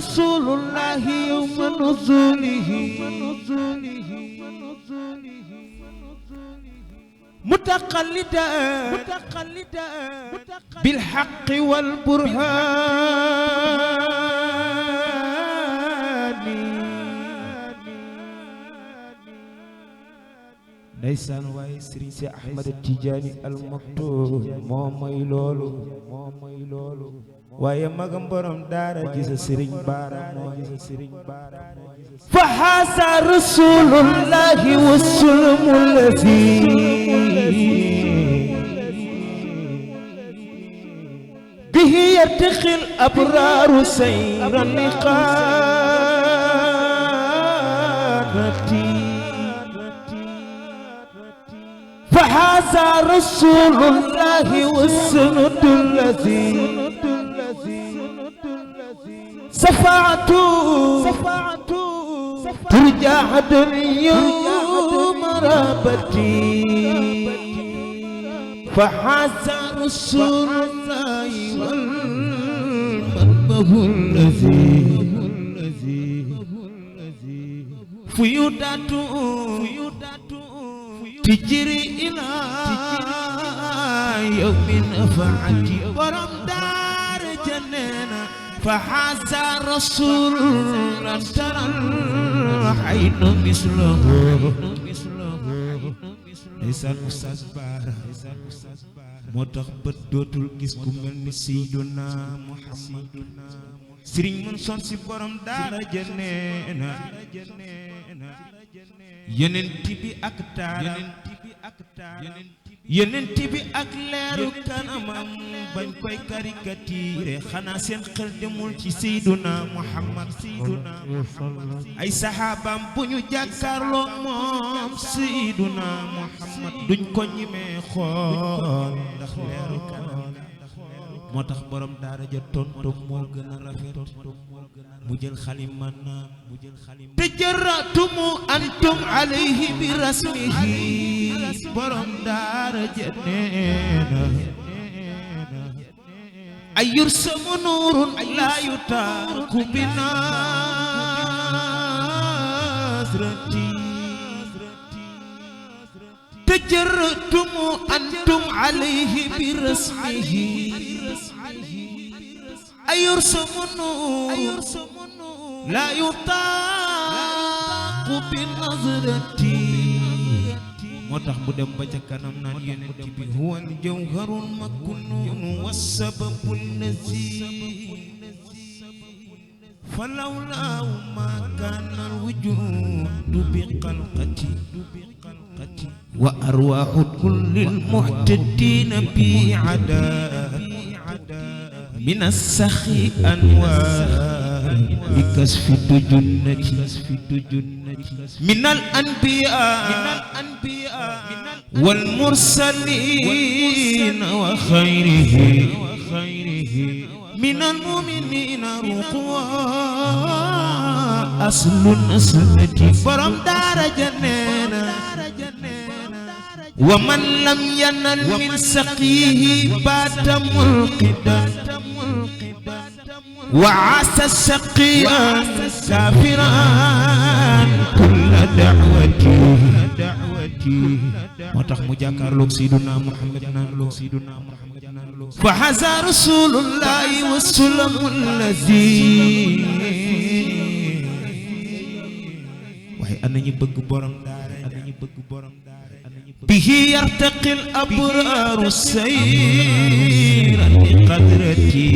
رسول الله يوم نزوله متقلدا بالحق والبرهان ndeysaan waaye Serigne Cheikh Ahmed Tidiane Al Maktoum moo may loolu waaye magam borom daara ji sa Serigne Bara mooy fa haasa rasulullahi wasulamu lazi bihi yartaqil abraru sayran liqaarati فهذا رسول الله والسند الذي صفعته ترجع يوم رابتي فهذا رسول الله والمنبه الذي فيوداته تجري إلى يوم نفعتي ورم دار جنينا فحازى رسول ترى الحين مثله لسان أستاذ بارا موتاخ بët dootul gis ku mel ni Seydina Muhammad Serigne Mansour Sy borom daara jëneena Yonent bi ak taaram Yonent bi ak leeru kanamam bañ koy caricature xanaa seen xel demul ci Seydina Muhammad ay saxaabaam bu ñu jàkkaarloo moom Seydina Muhammad duñ ko ñimee xool ndax leeru kanam moo tax borom daara ja tontu moo gën a rafet mu jël xalima naan tajarratumu antum alayhi bi rasmihi borom daara ja neena ay yursamu nuurun la yutaaku bi nasrati tajarratumu antum alayhi bi rasmihi ay yursamu nuurun la yutaaku bi nazrati moo tax mu dem ba ca kanam naan Yonent bi huwal jawharul maknuun was-sababul lazii falawlaahu maa kaana al-wujuudu bi xalqati wa arwaahu kullil muhtadiina bi adaa min as-saxi anwaar bi kasfi dujunnati min al-anbiyaa wal mursaliina wa xayrihi min al-mu'miniina ruqwa aslu naslati borom daara ja neena wa man lam yanal min saqihi baata mulqidan wa asa saqiyan kafiran kulla da'wati moo tax mu jàkkaarloog Seydina Muhammad naan loo fa haza rasulullahi wa sulamul lazi waaye ana ñi bëgg borom daara bihi yartaqil abraru sayran li qadrati